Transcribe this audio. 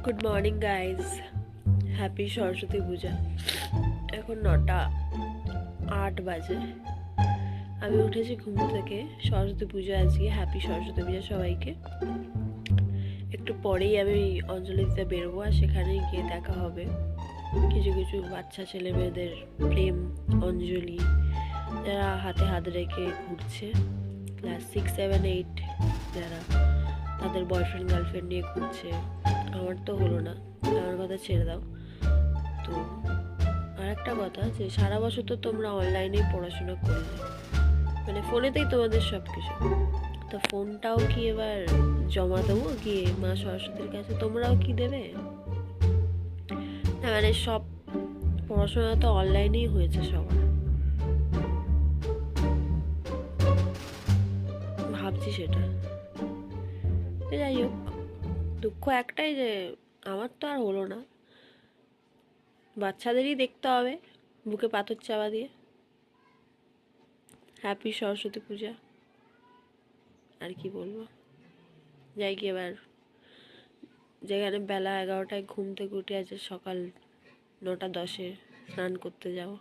Good morning guys, happy Saraswati puja. এখন 9:08 বাজে। আমি উঠেছি ঘুম থেকে। সরস্বতী পূজা আজকে, হ্যাপি সরস্বতী পূজা সবাইকে। একটু পরেই আমি অঞ্জলি দিতে বেরোবো, আর সেখানে গিয়ে দেখা হবে কিছু কিছু বাচ্চা ছেলে মেয়েদের প্রেম অঞ্জলি, যারা হাতে হাত রেখে ঘুরছে। ক্লাস 6, 7, 8 যারা তাদের বয়ফ্রেন্ড গার্লফ্রেন্ড নিয়ে ঘুরছে। আমার তো হলো না, আমার কথা ছেড়ে দাও। তো আর একটা কথা, যে সারা বছর তো তোমরা অনলাইনেই পড়াশোনা করলে, মানে ফোনেতেই তোমাদের সব কিছু। তো ফোনটাও কি এবার জমা দেবো গিয়ে মা সরস্বতীর কাছে? তোমরাও কি দেবে? না মানে সব পড়াশোনা তো অনলাইনেই হয়েছে সবার। ভাবছি সেটা। যাই হোক, দুঃখ একটাই যে আমার তো আর হলো না। বাচ্চাদেরই দেখতে হবে বুকে পাথর চাপা দিয়ে। হ্যাপি সরস্বতী পূজা, আর কি বলবো। যাই কি এবার, যেখানে বেলা 11টায় ঘুম থেকে উঠে আছে, সকাল 9:10-এ স্নান করতে যাবো।